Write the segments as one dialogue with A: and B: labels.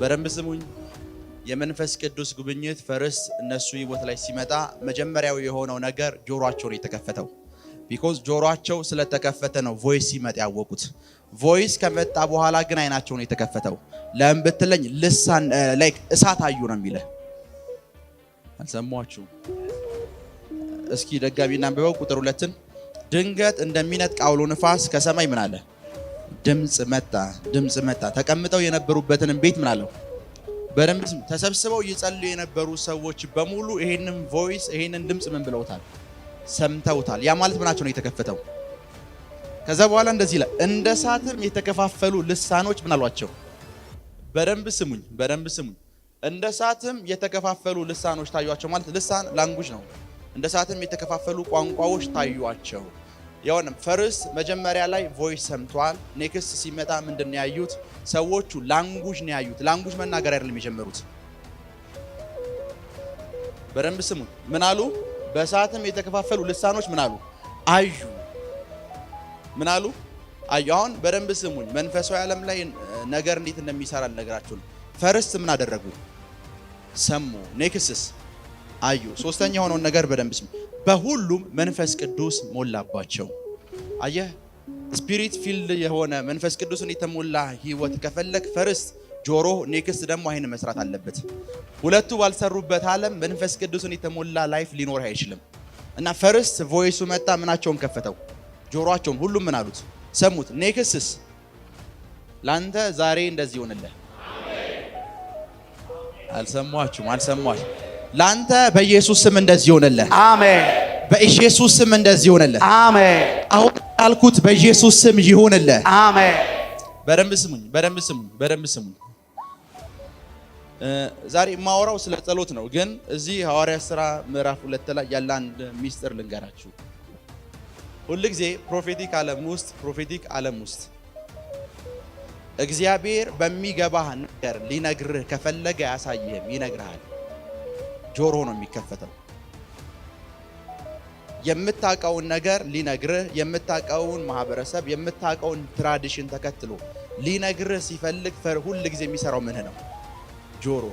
A: በደንብ ስሙኝ። የመንፈስ ቅዱስ ጉብኝት ፈርስ እነሱ ህይወት ላይ ሲመጣ መጀመሪያው የሆነው ነገር ጆሮአቸው ነው የተከፈተው። ቢኮዝ ጆሮአቸው ስለተከፈተ ነው ቮይስ ሲመጣ ያወቁት። ቮይስ ከመጣ በኋላ ግን አይናቸው ነው የተከፈተው። ለምን ብትለኝ ልሳን ላይክ እሳት አዩ ነው የሚለው። አልሰማችሁ? እስኪ ደጋሚና አንብበው ቁጥር 2ን። ድንገት እንደሚነጥቅ አውሎ ንፋስ ከሰማይ ምን አለ? ድምጽ መጣ። ተቀምጠው የነበሩበትን ቤት ምን አለው? በደንብ ተሰብስበው እየጸለዩ የነበሩ ሰዎች በሙሉ ይሄንን ቮይስ ይሄንን ድምጽ ምን ብለውታል? ሰምተውታል። ያ ማለት ምናቸው ነው የተከፈተው? ከዛ በኋላ እንደዚህ ይላል፣ እንደ እሳትም የተከፋፈሉ ልሳኖች ምን አሏቸው? በደንብ ስሙኝ። እንደ እሳትም የተከፋፈሉ ልሳኖች ታዩአቸው። ማለት ልሳን ላንጉጅ ነው። እንደ እሳትም የተከፋፈሉ ቋንቋዎች ታዩአቸው። ያውንም ፈርስ መጀመሪያ ላይ ቮይስ ሰምቷል። ኔክስት ሲመጣ ምንድነው ያዩት? ሰዎቹ ላንጉጅ ነው ያዩት። ላንጉጅ መናገር አይደለም የጀመሩት። በደንብ ስሙ። ምን አሉ? በእሳትም የተከፋፈሉ ልሳኖች ምን አሉ? አዩ። ምን አሉ? አዩ። አሁን በደንብ ስሙኝ። መንፈሳዊ ዓለም ላይ ነገር እንዴት እንደሚሰራ ልነግራችሁ ነው። ፈርስት ምን አደረጉ? ሰሙ። ኔክስትስ አዩ። ሶስተኛ የሆነውን ነገር በደንብ ስሙ። በሁሉም መንፈስ ቅዱስ ሞላባቸው። አየህ፣ ስፒሪት ፊልድ የሆነ መንፈስ ቅዱስን የተሞላ ህይወት ከፈለክ ፈርስት ጆሮ፣ ኔክስት ደግሞ አይን መስራት አለበት። ሁለቱ ባልሰሩበት ዓለም መንፈስ ቅዱስን የተሞላ ላይፍ ሊኖር አይችልም። እና ፈርስት ቮይሱ መጣ፣ ምናቸውን ከፈተው? ጆሮአቸውን። ሁሉም ምን አሉት? ሰሙት። ኔክስትስ ላንተ ዛሬ እንደዚህ ይሆንልህ። አልሰማችሁም? ላንተ በኢየሱስ ስም እንደዚህ ይሆንልህ። አሜን። በኢየሱስ ስም እንደዚህ ይሆንልህ። አሜን። አሁን ያልኩት በኢየሱስ ስም ይሆንልህ። አሜን። በደንብ ስሙኝ። ዛሬ ማወራው ስለ ጸሎት ነው፣ ግን እዚህ ሐዋርያት ሥራ ምዕራፍ 2 ላይ ያለ አንድ ሚስጥር ልንገራችሁ። ሁልጊዜ ፕሮፌቲክ ዓለም ውስጥ እግዚአብሔር በሚገባህ ነገር ሊነግርህ ከፈለገ ያሳይህም፣ ይነግርሃል። ጆሮ ነው የሚከፈተው። የምታውቀውን ነገር ሊነግርህ፣ የምታውቀውን ማህበረሰብ፣ የምታውቀውን ትራዲሽን ተከትሎ ሊነግርህ ሲፈልግ ሁል ጊዜ የሚሰራው ምን ነው? ጆሮ።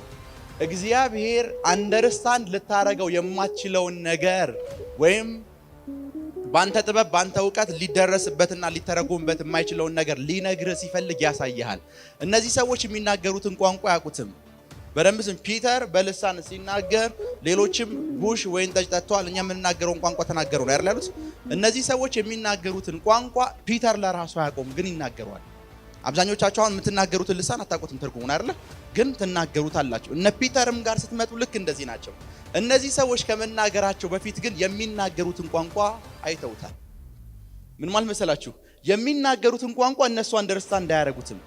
A: እግዚአብሔር አንደርስታንድ ልታረገው የማትችለውን ነገር ወይም ባንተ ጥበብ ባንተ ዕውቀት ሊደረስበትና ሊተረጎምበት የማይችለውን ነገር ሊነግርህ ሲፈልግ ያሳይሃል። እነዚህ ሰዎች የሚናገሩትን ቋንቋ ያውቁትም። በደንብ ስም። ፒተር በልሳን ሲናገር ሌሎችም ቡሽ ወይን ጠጅ ጠጥተዋል፣ እኛ የምንናገረውን ቋንቋ ተናገሩ ነው አይደል ያሉት። እነዚህ ሰዎች የሚናገሩትን ቋንቋ ፒተር ለራሱ አያውቀውም፣ ግን ይናገሯል። አብዛኞቻችሁ አሁን የምትናገሩትን ልሳን አታውቁትም ትርጉሙን አይደል፣ ግን ትናገሩታላችሁ። እነ ፒተርም ጋር ስትመጡ ልክ እንደዚህ ናቸው። እነዚህ ሰዎች ከመናገራቸው በፊት ግን የሚናገሩትን ቋንቋ አይተውታል። ምን ማለት መሰላችሁ? የሚናገሩትን ቋንቋ እነሱ አንደርስታንድ አያደርጉትም።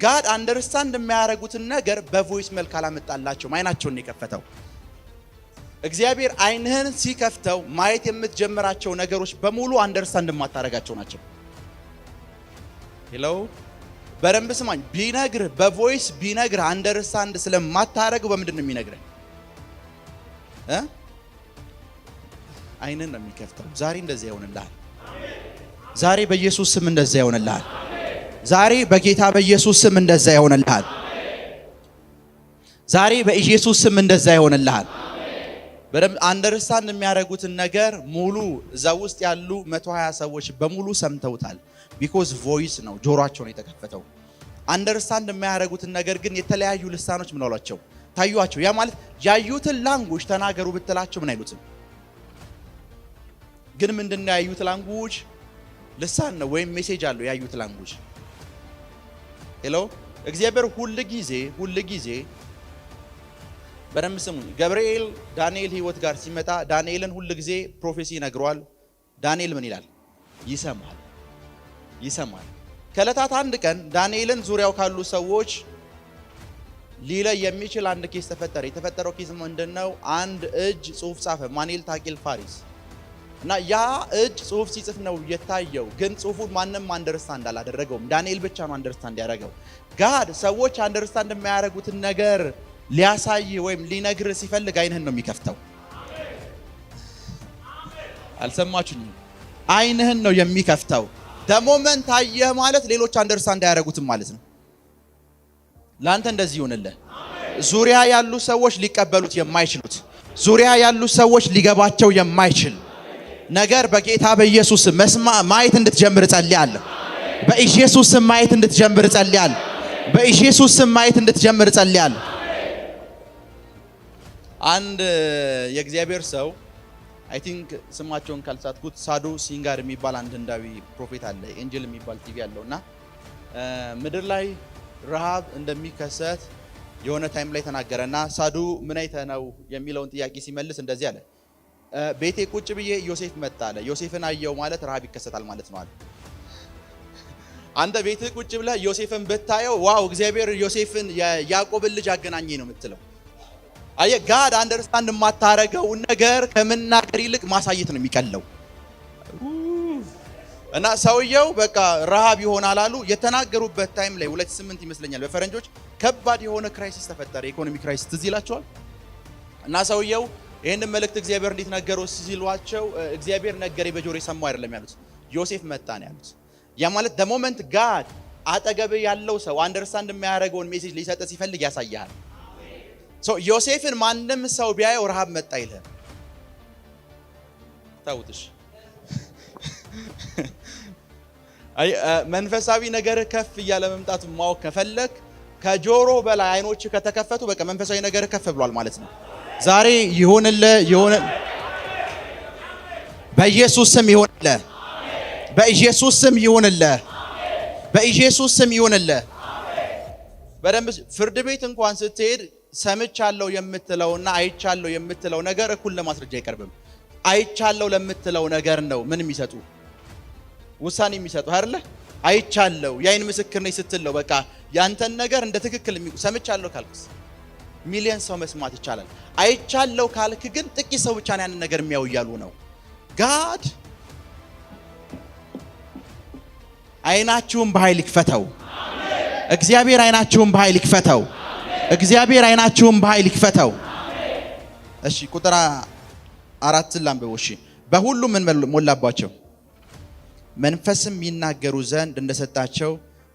A: ጋድ አንደርስታንድ የሚያደርጉትን ነገር በቮይስ መልክ አላመጣላቸውም። አይናቸውን የከፈተው እግዚአብሔር አይንህን ሲከፍተው ማየት የምትጀምራቸው ነገሮች በሙሉ አንደርስታንድ የማታደርጋቸው ናቸው። ሄሎ፣ በደንብ ስማኝ። ቢነግርህ በቮይስ ቢነግርህ አንደርስታንድ ስለማታደርገው በምንድን ነው የሚነግርህ? አይንን ነው የሚከፍተው። ዛሬ እንደዚያ ይሆንልሃል። ዛሬ በኢየሱስ ስም እንደዚያ ይሆንልሃል። ዛሬ በጌታ በኢየሱስ ስም እንደዛ ይሆንልሃል። ዛሬ በኢየሱስ ስም እንደዛ ይሆንልሃል። በደም አንደርስታንድ የሚያደርጉትን ነገር ሙሉ እዛ ውስጥ ያሉ 120 ሰዎች በሙሉ ሰምተውታል። ቢኮዝ ቮይስ ነው፣ ጆሮአቸው ነው የተከፈተው። አንደርስታንድ የሚያደርጉትን ነገር ግን የተለያዩ ልሳኖች ምን አሏቸው? ታዩአቸው። ያ ማለት ያዩትን ላንጉጅ ተናገሩ ብትላቸው ምን አይሉትም። ግን ምንድነው ያዩት ላንጉጅ? ልሳን ነው ወይም ሜሴጅ አለው ያዩት ላንጉጅ። ሄሎ፣ እግዚአብሔር ሁል ጊዜ በደንብ ስሙኝ። ገብርኤል ዳንኤል ህይወት ጋር ሲመጣ ዳንኤልን ሁል ጊዜ ፕሮፌሲ ይነግረዋል። ዳንኤል ምን ይላል? ይሰማል። ከዕለታት አንድ ቀን ዳንኤልን ዙሪያው ካሉ ሰዎች ሊለይ የሚችል አንድ ኬስ ተፈጠረ። የተፈጠረው ኬስ ምንድነው? አንድ እጅ ጽሁፍ ጻፈ፣ ማኑኤል ታቂል ፋሪስ። እና ያ እጅ ጽሁፍ ሲጽፍ ነው የታየው። ግን ጽሁፉን ማንም አንደርስታንድ አላደረገውም። ዳንኤል ብቻ ነው አንደርስታንድ ያደረገው። ጋድ ሰዎች አንደርስታንድ የሚያደርጉትን ነገር ሊያሳይ ወይም ሊነግር ሲፈልግ አይንህን ነው የሚከፍተው። አልሰማችሁኝም? አይንህን ነው የሚከፍተው። ደሞመንት አየህ ማለት ሌሎች አንደርስታንድ ያደርጉትም ማለት ነው። ላንተ እንደዚህ ይሁንልህ። ዙሪያ ያሉ ሰዎች ሊቀበሉት የማይችሉት ዙሪያ ያሉ ሰዎች ሊገባቸው የማይችል ነገር በጌታ በኢየሱስ ማየት እንድትጀምር ጸልያለሁ። በኢየሱስ ማየት እንድትጀምር ጸልያለሁ። በኢየሱስ ማየት እንድትጀምር ጸልያለሁ። አንድ የእግዚአብሔር ሰው አይ ቲንክ ስማቸውን ካልሳትኩት ሳዱ ሲንጋር የሚባል አንድ ህንዳዊ ፕሮፌት አለ። ኤንጀል የሚባል ቲቪ ያለውና ምድር ላይ ረሃብ እንደሚከሰት የሆነ ታይም ላይ ተናገረና ሳዱ ምን አይተህ ነው የሚለውን ጥያቄ ሲመልስ እንደዚህ አለ። ቤቴ ቁጭ ብዬ ዮሴፍ መጣ አለ። ዮሴፍን አየው ማለት ረሃብ ይከሰታል ማለት ነው አለ። አንተ ቤትህ ቁጭ ብለህ ዮሴፍን ብታየው ዋው እግዚአብሔር ዮሴፍን ያዕቆብን ልጅ አገናኘኝ ነው የምትለው። አየ ጋድ አንደርስታንድ የማታረገው ነገር ከመናገር ይልቅ ማሳየት ነው የሚቀለው። እና ሰውየው በቃ ረሃብ ይሆናል አሉ። የተናገሩበት ታይም ላይ 2008 ይመስለኛል በፈረንጆች ከባድ የሆነ ክራይሲስ ተፈጠረ። ኢኮኖሚ ክራይሲስ ትዝ ይላችኋል። እና ሰውየው ይሄንን መልእክት እግዚአብሔር እንዴት ነገረው ሲሏቸው እግዚአብሔር ነገረኝ በጆሮ ሰማው አይደለም ያሉት፣ ዮሴፍ መጣ ነው ያሉት። ያ ማለት the moment God አጠገብ ያለው ሰው አንደርስታንድ የሚያደርገውን ሜሴጅ ሊሰጥ ሲፈልግ ያሳያል። ዮሴፍን ማንም ሰው ቢያየው ረሃብ መጣ ይልህ ታውትሽ። መንፈሳዊ ነገር ከፍ እያለ መምጣቱ ማወቅ ከፈለክ ከጆሮ በላይ አይኖች ከተከፈቱ በቃ መንፈሳዊ ነገር ከፍ ብሏል ማለት ነው። ዛሬ ይሆንልህ በኢየሱስ ስም ይሆንልህ። በኢየሱስ ስም ይሆንልህ። በኢየሱስ ስም ይሆንልህ። በደንብ ፍርድ ቤት እንኳን ስትሄድ ሰምቻለሁ የምትለውና አይቻለሁ የምትለው ነገር እኩል ለማስረጃ አይቀርብም። አይቻለሁ ለምትለው ነገር ነው ምን የሚሰጡ ውሳኔ የሚሰጡ አይደለ? አይቻለሁ የአይን ምስክር ነኝ ስትለው በቃ ያንተን ነገር እንደ ትክክል ሰምቻለሁ ካልክስ ሚሊዮን ሰው መስማት ይቻላል። አይቻለሁ ካልክ ግን ጥቂት ሰው ብቻ ነው ያንን ነገር የሚያውያሉ ነው። ጋድ አይናችሁን በኃይል ይክፈተው። እግዚአብሔር አይናችሁን በኃይል ይክፈተው። እግዚአብሔር አይናችሁን በኃይል ይክፈተው። እሺ ቁጥር 4 ላንብበው። እሺ በሁሉ ምን ሞላባቸው? መንፈስም ይናገሩ ዘንድ እንደሰጣቸው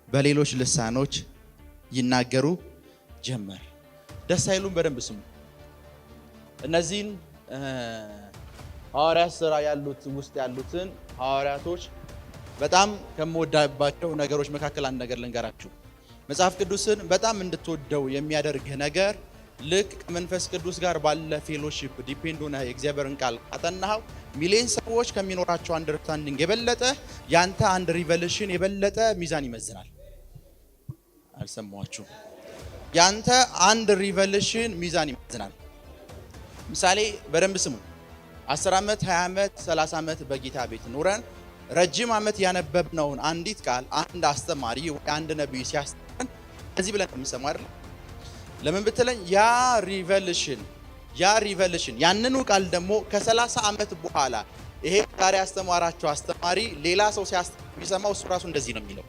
A: በሌሎች ልሳኖች ይናገሩ ጀመር። ደስ አይሉም? በደንብ ስሙ። እነዚህን ሐዋርያት ሥራ ያሉት ውስጥ ያሉትን ሐዋርያቶች በጣም ከምወዳባቸው ነገሮች መካከል አንድ ነገር ልንገራችሁ። መጽሐፍ ቅዱስን በጣም እንድትወደው የሚያደርግህ ነገር ልክ ከመንፈስ ቅዱስ ጋር ባለ ፌሎሺፕ ዲፔንድ ሆነ የእግዚአብሔርን ቃል አጠናኸው ሚሊዮን ሰዎች ከሚኖራቸው አንደርስታንዲንግ የበለጠ ያንተ አንድ ሪቨሌሽን የበለጠ ሚዛን ይመዝናል። አልሰማችሁ? ያንተ አንድ ሪቨሌሽን ሚዛን ይመዝናል። ምሳሌ በደንብ ስሙ። 10 ዓመት 20 ዓመት 30 ዓመት በጌታ ቤት ኖረን ረጅም ዓመት ያነበብነውን አንዲት ቃል አንድ አስተማሪ ወይ አንድ ነብይ ሲያስተምረን እዚህ ብለን የምንሰማው አይደል? ለምን ብትለኝ ያ ሪቨሌሽን ያንኑ ቃል ደግሞ ከ30 ዓመት በኋላ ይሄ ዛሬ አስተማራቸው አስተማሪ ሌላ ሰው ሲያስተምር እሱ ራሱ እንደዚህ ነው የሚለው።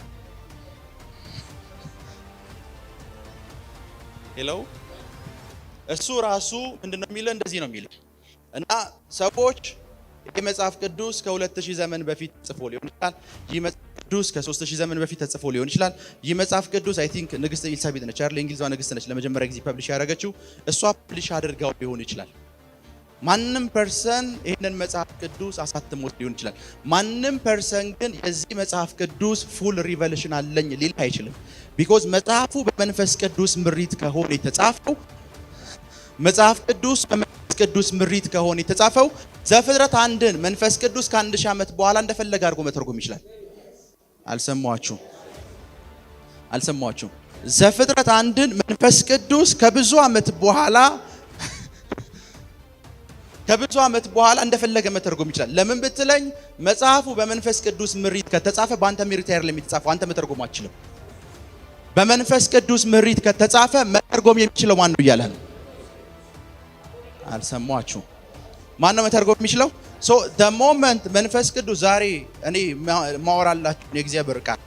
A: ሄሎ እሱ ራሱ ምንድነው የሚለው? እንደዚህ ነው የሚለው። እና ሰዎች ይህ መጽሐፍ ቅዱስ ከ2000 ዘመን በፊት ተጽፎ ሊሆን ይችላል። ይህ መጽሐፍ ቅዱስ ከ3000 ዘመን በፊት ተጽፎ ሊሆን ይችላል። ይህ መጽሐፍ ቅዱስ አይ ቲንክ ንግስት ኤልሳቤጥ ነች አይደል? የእንግሊዟ ንግስት ነች ለመጀመሪያ ጊዜ ፐብሊሽ ያደረገችው። እሷ ፐብሊሽ አድርጋው ሊሆን ይችላል። ማንም ፐርሰን ይህንን መጽሐፍ ቅዱስ አሳትሞት ሊሆን ይችላል። ማንም ፐርሰን ግን የዚህ መጽሐፍ ቅዱስ ፉል ሪቨሌሽን አለኝ ሊል አይችልም። ቢኮዝ መጽሐፉ በመንፈስ ቅዱስ ምሪት ከሆነ የተጻፈው ቅዱስ ምሪት ከሆነ የተጻፈው ዘፍጥረት አንድን መንፈስ ቅዱስ ከ1000 ዓመት በኋላ እንደፈለገ አድርጎ መተርጎም ይችላል። አልሰማችሁ? ዘፍጥረት አንድን መንፈስ ቅዱስ ከብዙ ዓመት በኋላ እንደፈለገ መተርጎም ይችላል። ለምን ብትለኝ መጽሐፉ በመንፈስ ቅዱስ ምሪት ከተጻፈ በአንተ ምሪት አይደለም የሚጻፈው፣ አንተ መተርጎም አትችልም። በመንፈስ ቅዱስ ምሪት ከተጻፈ መተርጎም የሚችለው ማን ነው እያለ ነው። አልሰማችሁ? ማን ነው መተርጎም የሚችለው? ሶ the moment መንፈስ ቅዱስ ዛሬ እኔ ማወራላችሁ የእግዚአብሔር ቃል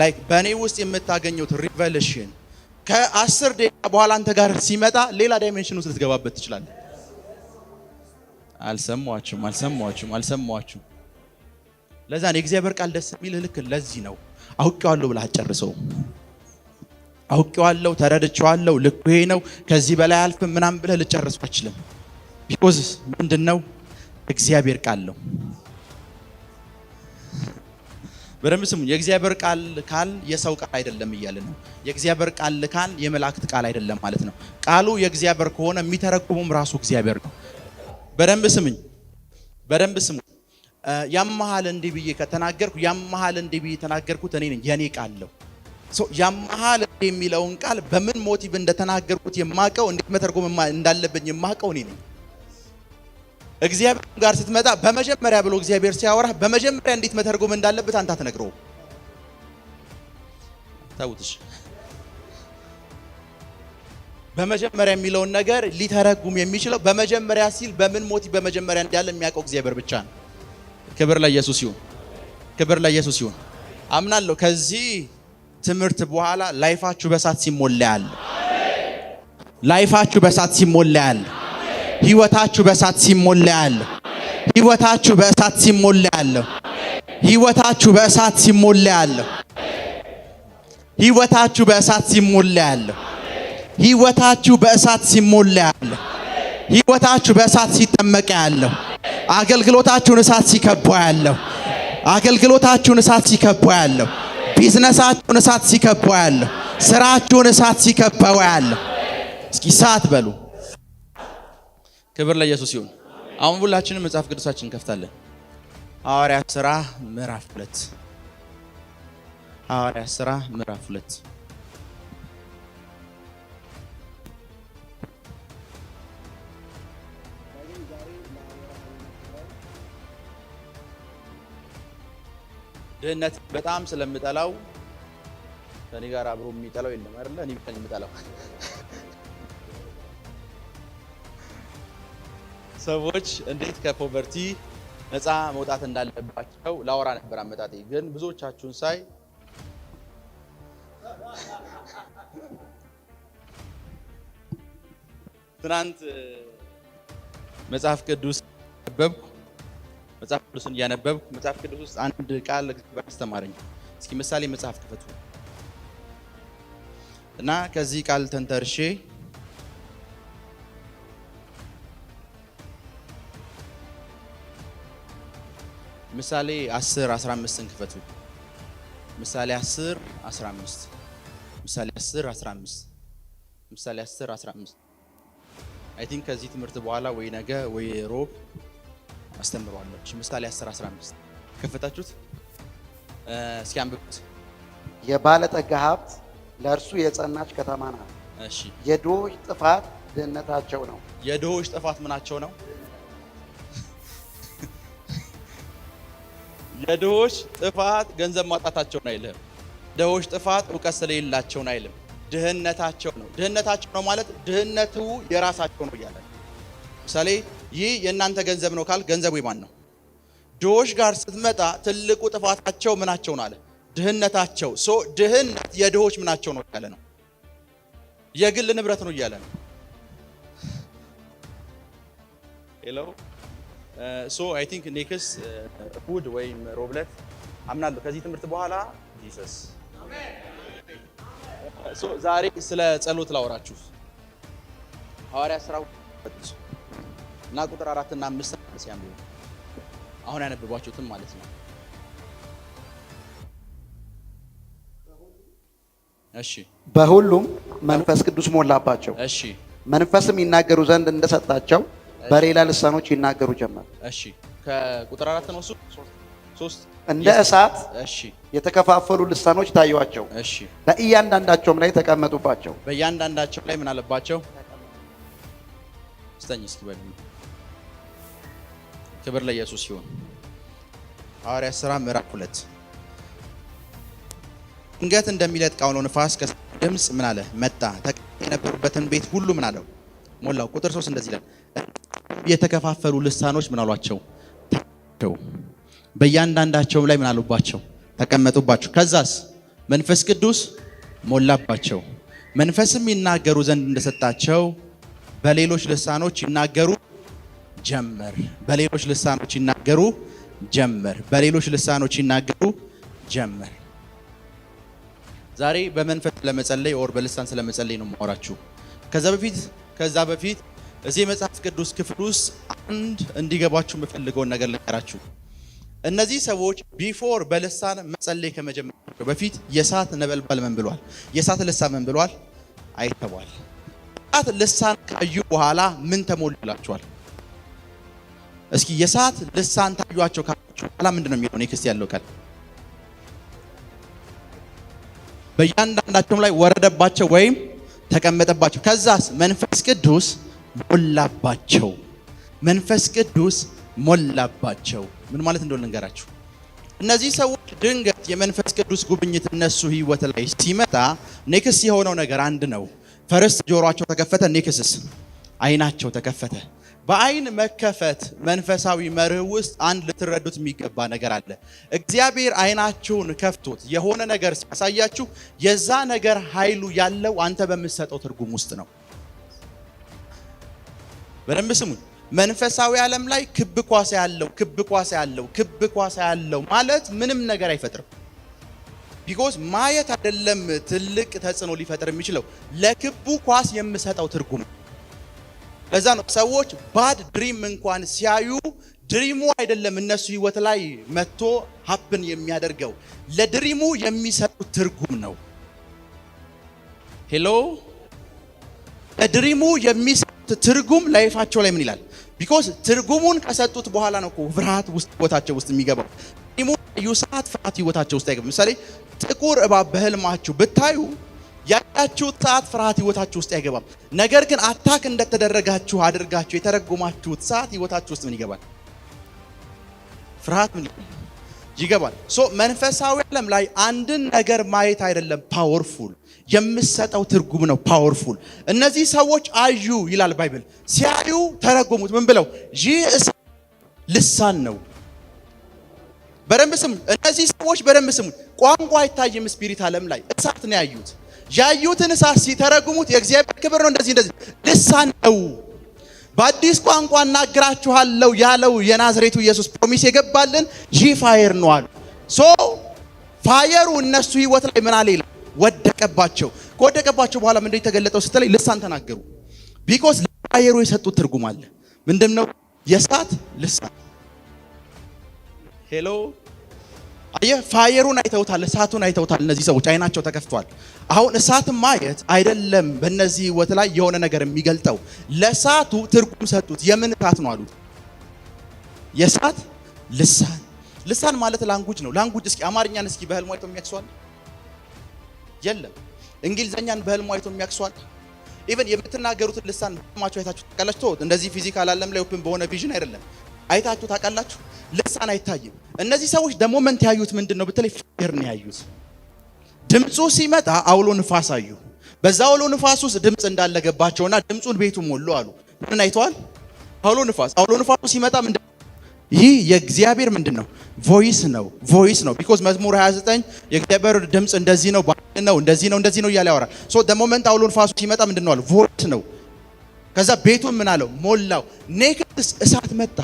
A: ላይክ በእኔ ውስጥ የምታገኘው ሪቨሌሽን ከ10 ደቂቃ በኋላ አንተ ጋር ሲመጣ ሌላ ዳይሜንሽን ውስጥ ልትገባበት ትችላለህ። አልሰማችሁም? ለዛ ነው የእግዚአብሔር ቃል ደስ የሚል ልክ ለዚህ ነው። አውቄዋለሁ ብለህ አትጨርሰው። አውቄዋለሁ፣ ተረድቼዋለሁ፣ ልኩ ይሄ ነው፣ ከዚህ በላይ አልፍም ምናምን ብለህ ልጨርሰው አትችልም። ቢኮዝ ምንድነው እግዚአብሔር ቃል ነው። በደንብ ስሙ። የእግዚአብሔር ቃል ካል የሰው ቃል አይደለም እያለ ነው። የእግዚአብሔር ቃል ካል የመላእክት ቃል አይደለም ማለት ነው። ቃሉ የእግዚአብሔር ከሆነ የሚተረጉሙም ራሱ እግዚአብሔር ነው። በደንብ ስሙኝ፣ በደንብ ስሙ። ያመሃል እንዲህ ብዬ ከተናገርኩ ያመሃል እንዲህ ብዬ ተናገርኩት እኔ ነኝ፣ የኔ ቃል ነው። ያመሃል የሚለውን ቃል በምን ሞቲቭ እንደተናገርኩት የማቀው እንዴት መተርጎም እንዳለብኝ የማቀው እኔ ነኝ። እግዚአብሔር ጋር ስትመጣ በመጀመሪያ ብሎ እግዚአብሔር ሲያወራ በመጀመሪያ እንዴት መተርጎም እንዳለበት አንተ አትነግረው። ታውትሽ በመጀመሪያ የሚለውን ነገር ሊተረጉም የሚችለው በመጀመሪያ ሲል በምን ሞቲቭ በመጀመሪያ እንዳለ የሚያውቀው እግዚአብሔር ብቻ ነው። ክብር ለኢየሱስ ይሁን፣ ክብር ለኢየሱስ ይሁን። አምናለሁ ከዚህ ትምህርት በኋላ ላይፋችሁ በሳት ሲሞላ ያለ፣ ላይፋችሁ በሳት ሲሞላ ያለ፣ ህይወታችሁ በሳት ሲሞላ ያለ፣ ህይወታችሁ በእሳት ሲሞላ ያለ፣ ህይወታችሁ በእሳት ሲሞላ ያለ፣ ህይወታችሁ በእሳት ሲሞላ ያለ፣ ህይወታችሁ በእሳት ሲሞላ ያለ፣ ህይወታችሁ በእሳት ሲጠመቅ ያለ፣ አገልግሎታችሁን እሳት ሲከባው ያለ፣ አገልግሎታችሁን እሳት ሲከባው ያለ፣ ቢዝነሳችሁን እሳት ሲከባው ያለ፣ ስራችሁን እሳት ሲከባው ያለ። እስኪ እሳት በሉ። ክብር ለኢየሱስ ይሁን። አሁን ሁላችንም መጽሐፍ ቅዱሳችንን እንከፍታለን። ሐዋርያት ሥራ ምዕራፍ 2 ሐዋርያት ሥራ ምዕራፍ 2 ድህነት በጣም ስለምጠላው ከኔ ጋር አብሮ የሚጠላው የለም አይደለ? እኔ ብቻ ነኝ የምጠላው። ሰዎች እንዴት ከፖቨርቲ ነፃ መውጣት እንዳለባቸው ላወራ ነበር አመጣጤ። ግን ብዙዎቻችሁን ሳይ ትናንት መጽሐፍ ቅዱስ ያነበብኩ መጽሐፍ ቅዱስን እያነበብኩ መጽሐፍ ቅዱስ ውስጥ አንድ ቃል አስተማረኝ። እስኪ ምሳሌ መጽሐፍ ክፈቱ እና ከዚህ ቃል ተንተርሼ ምሳሌ 10:15 ክፈቱ። ምሳሌ 10:15 ምሳሌ 10:15 ምሳሌ 10:15 አይ ቲንክ ከዚህ ትምህርት በኋላ ወይ ነገ ወይ ሮብ አስተምሯለች። ምሳሌ 10:15 ከፈታችሁት? እስኪ አንብቡት።
B: የባለጠጋ ሀብት ለእርሱ የጸናች ከተማ ናት።
A: እሺ።
B: የድሆች ጥፋት ድህነታቸው ነው።
A: የድሆች ጥፋት ምናቸው ነው? የድሆች ጥፋት ገንዘብ ማጣታቸው ነው አይልም። ድሆች ጥፋት ዕውቀት ስለሌላቸው ነው አይልም። ድህነታቸው ነው። ድህነታቸው ነው ማለት ድህነቱ የራሳቸው ነው እያለ ምሳሌ ይህ የእናንተ ገንዘብ ነው ካል ገንዘቡ የማን ነው? ድሆች ጋር ስትመጣ ትልቁ ጥፋታቸው ምናቸው ነው አለ? ድህነታቸው። ሶ ድህነት የድሆች ምናቸው ነው እያለ ነው። የግል ንብረት ነው እያለ ነው። ሄሎ ሶ አይ ቲንክ ኔክስት እሑድ ወይም ሮብለት አምናለሁ ከዚህ ትምህርት በኋላ ጂሰስ ሶ ዛሬ ስለ ጸሎት ላወራችሁ ሐዋርያት ሥራ እና ቁጥር 4 እና 5 ሲያምሩ አሁን ያነበቧችሁትም ማለት ነው። እሺ። በሁሉም
B: መንፈስ ቅዱስ ሞላባቸው።
A: እሺ።
B: መንፈስም ይናገሩ ዘንድ እንደሰጣቸው በሌላ ልሳኖች ይናገሩ ጀመር።
A: እሺ። ከቁጥር 4 ነው እሱ 3
B: እንደ እሳት
A: እሺ
B: የተከፋፈሉ ልሳኖች ታዩአቸው።
A: እሺ።
B: በእያንዳንዳቸውም ላይ ተቀመጡባቸው።
A: በእያንዳንዳቸው ላይ ምን አለባቸው? ስተኝ እስኪ በሉ። ክብር ለኢየሱስ ይሁን። ሐዋርያት ሥራ ምዕራፍ 2 ድንገት እንደሚለጥ አውሎ ነፋስ ድምፅ ምን አለ መጣ፣ የነበሩበትን ቤት ሁሉ ምን አለው ሞላው። ቁጥር 3 እንደዚህ ይላል፣ የተከፋፈሉ ልሳኖች ምን አሏቸው ታቸው፣ በእያንዳንዳቸውም ላይ ምን አሉባቸው ተቀመጡባቸው። ከዛስ መንፈስ ቅዱስ ሞላባቸው፣ መንፈስም ይናገሩ ዘንድ እንደሰጣቸው በሌሎች ልሳኖች ይናገሩ ጀመር። በሌሎች ልሳኖች ይናገሩ ጀመር። በሌሎች ልሳኖች ይናገሩ ጀመር። ዛሬ በመንፈስ ለመጸለይ ኦር በልሳን ስለመጸለይ ነው የማወራችሁ። ከዛ በፊት እዚህ መጽሐፍ ቅዱስ ክፍል ውስጥ አንድ እንዲገባችሁ የምፈልገውን ነገር ልንገራችሁ። እነዚህ ሰዎች ቢፎር በልሳን መጸለይ ከመጀመራቸው በፊት የእሳት ነበልባል ምን ብሏል? የእሳት ልሳን ምን ብሏል? አይተዋል። የእሳት ልሳን ካዩ በኋላ ምን ተሞሉላቸዋል? እስኪ የእሳት ልሳን ታዩአቸው ካላችሁ በኋላ ምንድነው የሚለው? ኔክስት ያለው ቃል በእያንዳንዳቸውም ላይ ወረደባቸው ወይም ተቀመጠባቸው። ከዛስ መንፈስ ቅዱስ ሞላባቸው። መንፈስ ቅዱስ ሞላባቸው ምን ማለት እንደሆነ ልንገራችሁ። እነዚህ ሰዎች ድንገት የመንፈስ ቅዱስ ጉብኝት እነሱ ህይወት ላይ ሲመጣ ኔክስት የሆነው ነገር አንድ ነው። ፈርስት ጆሮአቸው ተከፈተ፣ ኔክስስ አይናቸው ተከፈተ። በአይን መከፈት መንፈሳዊ መርህ ውስጥ አንድ ልትረዱት የሚገባ ነገር አለ። እግዚአብሔር አይናችሁን ከፍቶት የሆነ ነገር ሲያሳያችሁ የዛ ነገር ኃይሉ ያለው አንተ በምትሰጠው ትርጉም ውስጥ ነው። በደንብ ስሙኝ። መንፈሳዊ ዓለም ላይ ክብ ኳስ ያለው ማለት ምንም ነገር አይፈጥርም። ቢኮዝ ማየት አይደለም ትልቅ ተጽዕኖ ሊፈጥር የሚችለው ለክቡ ኳስ የምሰጠው ትርጉም። ለዛ ነው ሰዎች ባድ ድሪም እንኳን ሲያዩ ድሪሙ አይደለም እነሱ ህይወት ላይ መጥቶ ሀፕን የሚያደርገው ለድሪሙ የሚሰጡት ትርጉም ነው። ሄሎ፣ ለድሪሙ የሚሰጡት ትርጉም ላይፋቸው ላይ ምን ይላል? ቢኮዝ ትርጉሙን ከሰጡት በኋላ ነው እኮ ፍርሃት ውስጥ ህይወታቸው ውስጥ የሚገባው። ድሪሙ ሰዓት ፍርሃት ህይወታቸው ውስጥ አይገባም። ምሳሌ ጥቁር እባብ በህልማችሁ ብታዩ ያያችሁት ሰዓት ፍርሃት ህይወታችሁ ውስጥ አይገባም። ነገር ግን አታክ እንደተደረጋችሁ አድርጋችሁ የተረጎማችሁት ሰዓት ህይወታችሁ ውስጥ ምን ይገባል? ፍርሃት ምን ይገባል? መንፈሳዊ ዓለም ላይ አንድን ነገር ማየት አይደለም ፓወርፉል፣ የምሰጠው ትርጉም ነው ፓወርፉል። እነዚህ ሰዎች አዩ ይላል ባይብል። ሲያዩ ተረጎሙት ምን ብለው? ይህ ልሳን ነው። በደንብ ስሙ። እነዚህ ሰዎች በደንብ ስሙ። ቋንቋ አይታይም ስፒሪት ዓለም ላይ እሳት ነው ያዩት። ያዩትን እሳት ሲተረጉሙት የእግዚአብሔር ክብር ነው። እንደዚህ ልሳን ነው። በአዲስ ቋንቋ እናግራችኋለሁ ያለው የናዝሬቱ ኢየሱስ ፕሮሚስ የገባልን ይህ ፋየር ነው አሉ። ፋየሩ እነሱ ህይወት ላይ ምን አለ ይላል? ወደቀባቸው። ከወደቀባቸው በኋላ ምንድነው የተገለጠው ስትለኝ ልሳን ተናገሩ። ቢኮዝ ለፋየሩ የሰጡት ትርጉም አለ። ምንድነው? የእሳት ልሳን። ሄሎ፣ አየህ፣ ፋየሩን አይተውታል፣ እሳቱን አይተውታል። እነዚህ ሰዎች አይናቸው ተከፍቷል። አሁን እሳትን ማየት አይደለም በእነዚህ ህይወት ላይ የሆነ ነገር የሚገልጠው። ለእሳቱ ትርጉም ሰጡት። የምን እሳት ነው አሉት? የእሳት ልሳን። ልሳን ማለት ላንጉጅ ነው። ላንጉጅ እስኪ አማርኛን እስኪ በህልሙ አይቶ የሚያክሷል? የለም። እንግሊዘኛን በህልሙ አይቶ የሚያክሷል? ኢቭን የምትናገሩትን ልሳን በህልማችሁ አይታችሁ ታውቃላችሁ? እንደዚህ ፊዚካል ዓለም ላይ ኦፕን በሆነ ቪዥን አይደለም አይታችሁ ታውቃላችሁ? ልሳን አይታይም። እነዚህ ሰዎች ሞመንት ያዩት ምንድነው ብትለይ ፋየር ነው ያዩት። ድምፁ ሲመጣ አውሎ ንፋስ አዩ። በዛ አውሎ ንፋስ ውስጥ ድምፅ እንዳለ ገባቸውና ድምፁን ቤቱ ሞሉ አሉ። ምን አይተዋል? አውሎ ንፋስ። አውሎ ንፋሱ ሲመጣ ምንድነው? ይህ የእግዚአብሔር ምንድነው? ቮይስ ነው። ቢኮዝ መዝሙር 29 የእግዚአብሔር ድምፅ እንደዚህ ነው፣ እንደዚህ ነው እያለ ያወራል። ሞመንት አውሎ ንፋሱ ሲመጣ ምንድነው አሉ? ቮይስ ነው። ከዛ ቤቱን ምን አለው? ሞላው። ኔክስት እሳት መጣ።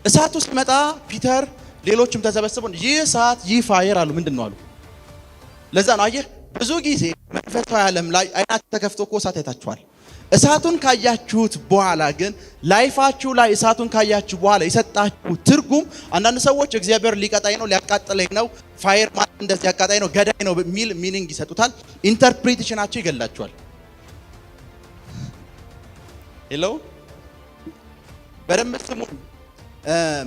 A: እሳቱ ሲመጣ ፒተር ሌሎችም ተሰበሰቡ። ይህ እሳት ይህ ፋየር አሉ። ምንድነው አሉ? ለዛ ነው አየህ፣ ብዙ ጊዜ መንፈሳዊ ዓለም ላይ አይናችሁ ተከፍቶ እኮ እሳት አይታችኋል። እሳቱን ካያችሁት በኋላ ግን ላይፋችሁ ላይ እሳቱን ካያችሁ በኋላ የሰጣችሁ ትርጉም አንዳንድ ሰዎች እግዚአብሔር ሊቀጣኝ ነው፣ ሊያቃጥለኝ ነው፣ ፋየር ማለት እንደዚህ ያቃጣኝ ነው፣ ገዳይ ነው የሚል ሚኒንግ ይሰጡታል። ኢንተርፕሪቴሽናቸው ይገላችኋል። ሄሎ፣ በደንብ ስሙ።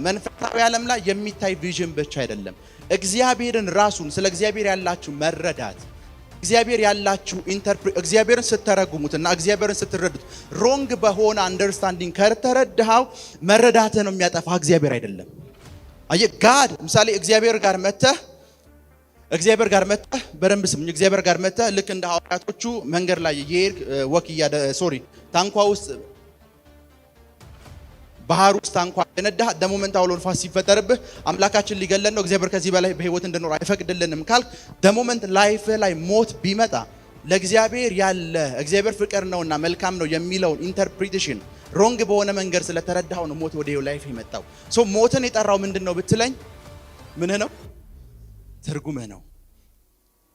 A: መንፈሳዊ ዓለም ላይ የሚታይ ቪዥን ብቻ አይደለም። እግዚአብሔርን ራሱን ስለ እግዚአብሔር ያላችሁ መረዳት፣ እግዚአብሔር ያላችሁ እግዚአብሔርን ስትተረጉሙትና እግዚአብሔርን ስትረዱት ሮንግ በሆነ አንደርስታንዲንግ ከተረዳኸው መረዳትህ ነው የሚያጠፋ፣ እግዚአብሔር አይደለም። አየህ፣ ጋድ ምሳሌ እግዚአብሔር ጋር መተህ በደንብ ስሙኝ። እግዚአብሔር ጋር መተህ ልክ እንደ ሐዋርያቶቹ መንገድ ላይ የሄድክ ታንኳ ውስጥ ባህር ውስጥ ታንኳ የነዳህ ደሞመንት አውሎ ንፋስ ሲፈጠርብህ አምላካችን ሊገለን ነው፣ እግዚአብሔር ከዚህ በላይ በህይወት እንድኖር አይፈቅድልንም ካልክ ደሞመንት ላይፍ ላይ ሞት ቢመጣ ለእግዚአብሔር ያለ እግዚአብሔር ፍቅር ነውና መልካም ነው የሚለውን ኢንተርፕሪቴሽን ሮንግ በሆነ መንገድ ስለተረዳኸው ነው ሞት ወደ ላይፍ የመጣው። ሞትን የጠራው ምንድነው ብትለኝ ምንህ ነው? ትርጉምህ ነው።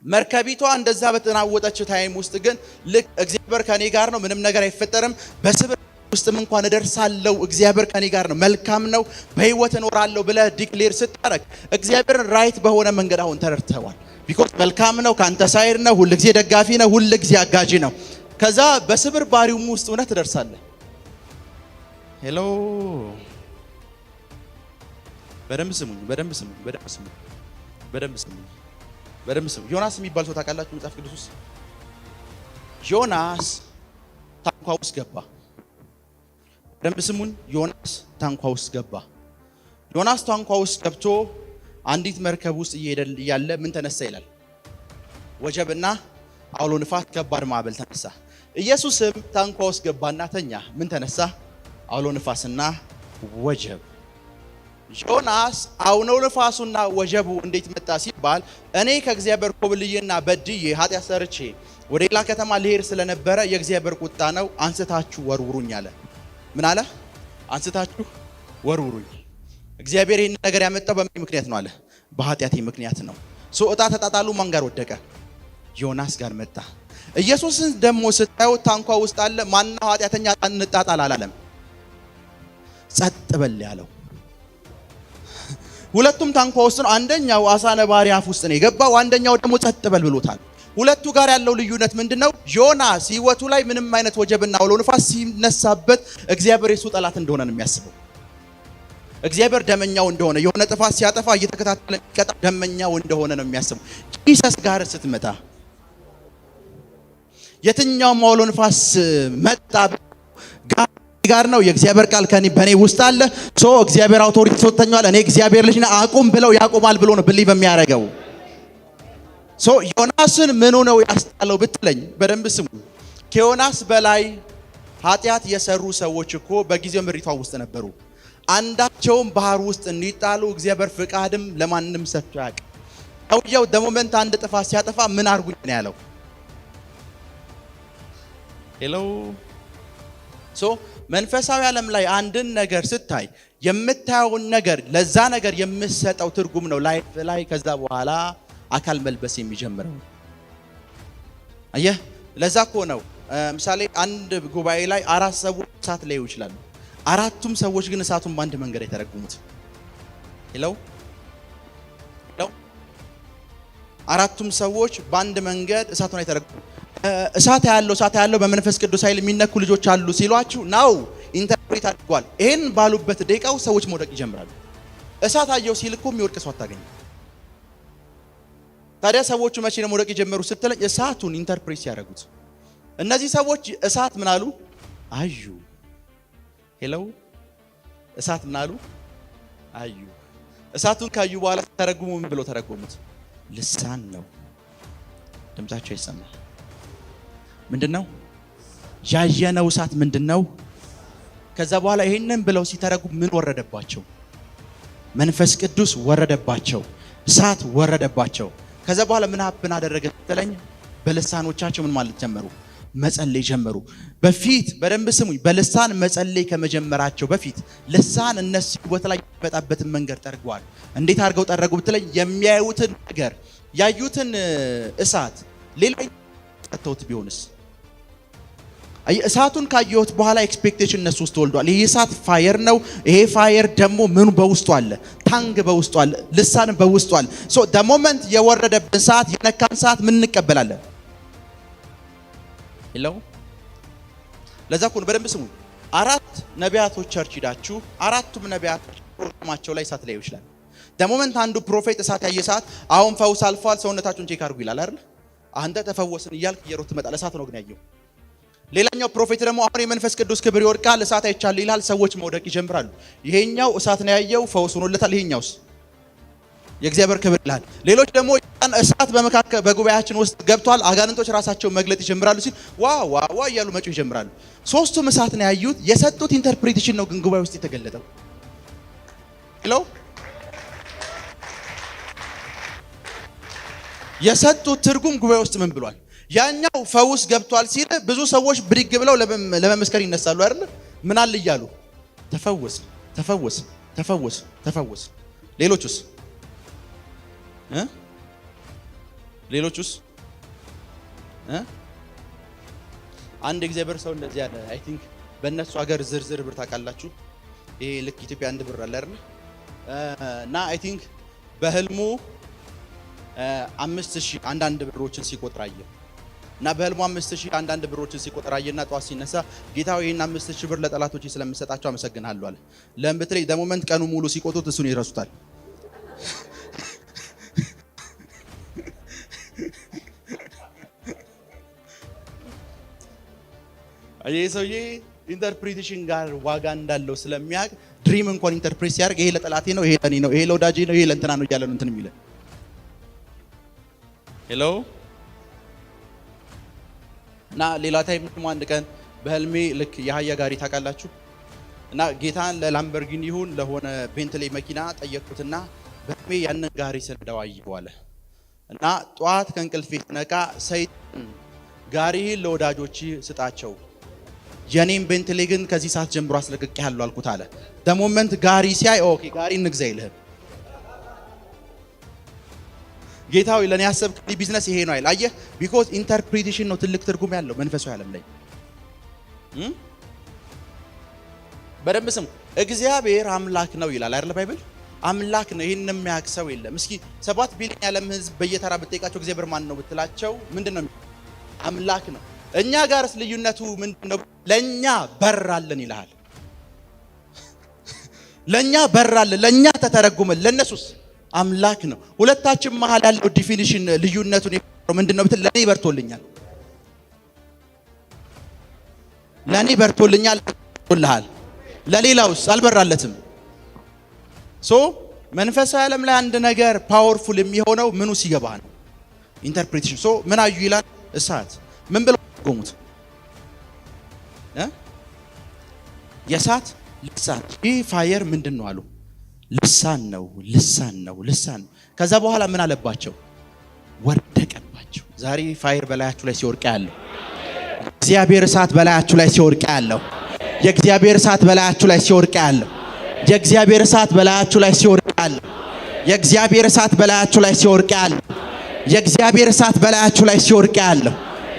A: መርከቢቷ እንደዛ በተናወጠች ታይም ውስጥ ግን ልክ እግዚአብሔር ከኔ ጋር ነው፣ ምንም ነገር አይፈጠርም፣ በስብር ውስጥም እንኳን እደርሳለሁ፣ እግዚአብሔር ከኔ ጋር ነው፣ መልካም ነው፣ በህይወት እኖራለሁ ብለህ ዲክሌር ስታረግ እግዚአብሔርን ራይት በሆነ መንገድ አሁን ተረድተዋል። ቢኮዝ መልካም ነው፣ ካንተ ሳይድ ነው፣ ሁሉ ጊዜ ደጋፊ ነው፣ ሁሉ ጊዜ አጋዢ ነው። ከዛ በስብር ባሪውም ውስጥ እውነት ትደርሳለህ። ሄሎ በደንብ ስሙኝ፣ በደንብ ስሙኝ፣ በደንብ ስሙኝ፣ በደንብ ስሙኝ፣ በደንብ ስሙኝ። ዮናስ የሚባል ሰው ታውቃላችሁ? መጽሐፍ ቅዱስ ውስጥ ዮናስ ታንኳ ውስጥ ገባ። በደንብ ስሙኝ። ዮናስ ታንኳ ውስጥ ገባ። ዮናስ ታንኳ ውስጥ ገብቶ አንዲት መርከብ ውስጥ እየሄደ ያለ ምን ተነሳ ይላል? ወጀብና አውሎ ንፋስ፣ ከባድ ማዕበል ተነሳ። ኢየሱስም ታንኳ ውስጥ ገባና ተኛ። ምን ተነሳ? አውሎ ንፋስና ወጀብ። ዮናስ አውሎ ንፋሱና ወጀቡ እንዴት መጣ ሲባል እኔ ከእግዚአብሔር ኮብልዬና በድዬ ኃጢአት ሰርቼ ወደ ሌላ ከተማ ልሄድ ስለነበረ የእግዚአብሔር ቁጣ ነው፣ አንስታችሁ ወርውሩኝ አለ። ምን አለ? አንስታችሁ ወርውሩኝ። እግዚአብሔር ይህን ነገር ያመጣው በምን ምክንያት ነው አለ? በኃጢአቴ ምክንያት ነው። ዕጣ ተጣጣሉ። ማን ጋር ወደቀ? ዮናስ ጋር መጣ። ኢየሱስን ደግሞ ስታዩ ታንኳ ውስጥ አለ። ማነው ኃጢአተኛ እንጣጣል አላለም። ጸጥ በል ያለው። ሁለቱም ታንኳ ውስጥ ነው። አንደኛው አሳ ነባሪ አፍ ውስጥ ነው የገባው፣ አንደኛው ደግሞ ጸጥ በል ብሎታል። ሁለቱ ጋር ያለው ልዩነት ምንድነው? ዮናስ ህይወቱ ላይ ምንም አይነት ወጀብና አውሎ ንፋስ ሲነሳበት እግዚአብሔር የሱ ጠላት እንደሆነ ነው የሚያስበው። እግዚአብሔር ደመኛው እንደሆነ፣ የሆነ ጥፋት ሲያጠፋ እየተከታተለ የሚቀጣ ደመኛው እንደሆነ ነው የሚያስበው። ጂሰስ ጋር ስትመጣ የትኛውም አውሎ ንፋስ መጣ ጋር ነው የእግዚአብሔር ቃል ከኔ በኔ ውስጥ አለ። እግዚአብሔር አውቶሪቲ ሰጥቶኛል፣ እኔ እግዚአብሔር ልጅ ነኝ፣ አቁም ብለው ያቆማል ብሎ ነው ብሊቭ የሚያደርገው። ዮናስን ምኑ ነው ያስጣለው ብትለኝ በደንብ ስሙ። ከዮናስ በላይ ኃጢአት የሰሩ ሰዎች እኮ በጊዜው ምሪቷ ውስጥ ነበሩ። አንዳቸውም ባህር ውስጥ እንዲጣሉ እግዚአብሔር ፍቃድም ለማንም ሰጥቶ ያውቅ። ሰውየው ደሞመንት አንድ ጥፋት ሲያጠፋ ምን አርጉኝ ነው ያለው። ሄሎ መንፈሳዊ ዓለም ላይ አንድን ነገር ስታይ የምታየውን ነገር ለዛ ነገር የምትሰጠው ትርጉም ነው ላይፍ ላይ ከዛ በኋላ አካል መልበስ የሚጀምረው። አየህ፣ ለዛ እኮ ነው ምሳሌ አንድ ጉባኤ ላይ 4 ሰዎች እሳት ላይ ይችላሉ። 4ቱም ሰዎች ግን እሳቱን በአንድ መንገድ የተረጉሙት። ሄሎ 4ቱም ሰዎች በአንድ መንገድ እሳቱን የተረጉሙት። እሳት ያለው በመንፈስ ቅዱስ ኃይል የሚነኩ ልጆች አሉ ሲሏችሁ ነው ኢንተርፕሬት አድርጓል። ይሄን ባሉበት ደቂቃው ሰዎች መውደቅ ይጀምራሉ። እሳት አየው ሲል እኮ የሚወድቅ ሰው አታገኝ። ታዲያ ሰዎቹ መቼ ነው መውደቅ የጀመሩ ስትለኝ እሳቱን ኢንተርፕሬት ሲያደርጉት እነዚህ ሰዎች እሳት ምን አሉ? አዩ። ሄሎ እሳት ምን አሉ? አዩ። እሳቱን ካዩ በኋላ ተረጉሙ። ምን ብሎ ተረጉሙት? ልሳን ነው። ድምጻቸው ይሰማል። ምንድነው ያየነው? እሳት ምንድነው? ከዛ በኋላ ይሄንን ብለው ሲተረጉም ምን ወረደባቸው? መንፈስ ቅዱስ ወረደባቸው፣ እሳት ወረደባቸው። ከዛ በኋላ ምን ሀብን አደረገ ተለኝ? በልሳኖቻቸው ምን ማለት ጀመሩ? መጸለይ ጀመሩ። በፊት በደንብ ስሙኝ፣ በልሳን መጸለይ ከመጀመራቸው በፊት ልሳን እነሱ ህይወት ላይ የሚመጣበትን መንገድ ጠርገዋል። እንዴት አድርገው ጠረጉ ብትለኝ የሚያዩትን ነገር ያዩትን እሳት ሌላ ተውት ቢሆንስ? እሳቱን ካየሁት በኋላ ኤክስፔክቴሽን እነሱ ውስጥ ተወልዷል። ይሄ እሳት ፋየር ነው። ይሄ ፋየር ደግሞ ምን በውስጡ አለ? ታንግ በውስጡ አለ፣ ልሳን በውስጡ አለ። ደ ሞመንት የወረደብን ሰዓት የነካን ሰዓት ምን እንቀበላለን? ሄሎ ለዛ እኮ ነው በደንብ ስሙ። 4 ነቢያቶች ቸርች ሂዳችሁ 4ቱም ነቢያቶች ፕሮግራማቸው ላይ እሳት ላይ ይችላል። ደ ሞመንት አንዱ ፕሮፌት እሳት ያየ ሰዓት አሁን ፈውስ አልፏል፣ ሰውነታችሁን ቼክ አድርጉ ይላል አይደል? አንተ ተፈወስን እያልክ እየሮጥ ትመጣለህ። እሳት ነው ግን ያየው። ሌላኛው ፕሮፌት ደግሞ አሁን የመንፈስ ቅዱስ ክብር ይወርቃል፣ እሳት አይቻል ይላል። ሰዎች መውደቅ ይጀምራሉ። ይሄኛው እሳት ነው ያየው፣ ፈውስ ሆኖለታል። ይሄኛውስ የእግዚአብሔር ክብር ይላል። ሌሎች ደግሞ እሳት በመካከል በጉባኤያችን ውስጥ ገብቷል፣ አጋንንቶች ራሳቸው መግለጥ ይጀምራሉ ሲል ዋ እያሉ መጮህ ይጀምራሉ። 3ቱም እሳት ነው ያዩት። የሰጡት ኢንተርፕሪቴሽን ነው ግን ጉባኤ ውስጥ የተገለጠው። ሄሎ የሰጡት ትርጉም ጉባኤ ውስጥ ምን ብሏል? ያኛው ፈውስ ገብቷል ሲል ብዙ ሰዎች ብድግ ብለው ለመመስከር ይነሳሉ አይደል? ምን አለ እያሉ ተፈወስ። ሌሎቹስ ሌሎቹስ? አንድ እግዚአብሔር ሰው እንደዚህ ያለ አይ ቲንክ በእነሱ ሀገር ዝርዝር ብር ታውቃላችሁ? ይሄ ልክ ኢትዮጵያ አንድ ብር አለ አይደል? እና አይ ቲንክ በህልሙ 5000 አንዳንድ ብሮችን ሲቆጥር አየ። እና በህልሙ 5000 አንዳንድ ብሮችን ሲቆጥር አየና ጧት ሲነሳ ጌታው ይሄን 5000 ብር ለጠላቶቼ ስለምሰጣቸው አመሰግናለሁ አለ። ለምን ብትለኝ ደሞመንት ቀኑ ሙሉ ሲቆጥሩት እሱን ይረሱታል። ይሄ ሰውዬ ኢንተርፕሪቴሽን ጋር ዋጋ እንዳለው ስለሚያውቅ ድሪም እንኳን ኢንተርፕሬት ሲያደርግ ይሄ ለጠላቴ ነው፣ ይሄ ለኔ ነው፣ ይሄ ለወዳጄ ነው፣ ይሄ ለእንትና ነው እያለ ነው እንትን የሚለው። ሄሎ እና ሌላ ታይም አንድ ቀን በህልሜ ልክ የአህያ ጋሪ ታውቃላችሁ? እና ጌታን ለላምበርጊኒ ይሁን ለሆነ ቤንትሌ መኪና ጠየቅኩትና በህልሜ ያንን ጋሪ ስነዳው አየሁ አለ። እና ጧት ከእንቅልፌ ስነቃ ሰይጣን ጋሪህን ለወዳጆች ስጣቸው የኔም ቤንትሌ ግን ከዚህ ሰዓት ጀምሮ አስለቅቄያለሁ አልኩት አለ። ደሞመንት ጋሪ ሲያይ ኦኬ ጋሪ እንግዛ ይልህ ጌታዊ ለኔ ያሰብክልኝ ቢዝነስ ይሄ ነው አይደል? አየህ ቢኮዝ ኢንተርፕሪቴሽን ነው ትልቅ ትርጉም ያለው መንፈሳዊ ዓለም ላይ። በደንብ ስሙ። እግዚአብሔር አምላክ ነው ይላል አይደል ባይብል? አምላክ ነው። ይሄን የሚያውቅ ሰው የለም። እስኪ 7 ቢሊዮን የዓለም ህዝብ በየተራ ብትጠይቃቸው እግዚአብሔር ማን ነው ብትላቸው ምንድነው? አምላክ ነው። እኛ ጋርስ ልዩነቱ ምንድነው? ለኛ በራለን ይላል። ለኛ በራለን፣ ለኛ ተተረጉመን፣ ለነሱስ አምላክ ነው። ሁለታችን መሃል ያለው ዲፊኒሽን ልዩነቱን ምንድነው ብትል ለኔ በርቶልኛል፣ ለኔ በርቶልኛል ብለሃል። ለሌላውስ አልበራለትም። ሶ መንፈሳዊ ዓለም ላይ አንድ ነገር ፓወርፉል የሚሆነው ምኑ ሲገባ ነው? ኢንተርፕሪቴሽን። ሶ ምን አዩ ይላል? እሳት ምን ብለው ቆሙት? የእሳት ልሳን። ይህ ፋየር ምንድነው አሉ? ልሳን ነው፣ ልሳን ነው፣ ልሳን ነው። ከዛ በኋላ ምን አለባቸው? ወደቀባቸው። ዛሬ ፋየር በላያችሁ ላይ ሲወርቅ ያለው እግዚአብሔር እሳት በላያችሁ ላይ ሲወርቅ ያለው የእግዚአብሔር እሳት በላያችሁ ላይ ሲወርቅ ያለው የእግዚአብሔር እሳት በላያችሁ ላይ ሲወርቅ ያለው የእግዚአብሔር እሳት በላያችሁ ላይ ሲወርቅ ያለው የእግዚአብሔር እሳት በላያችሁ ላይ ሲወርቅ ያለው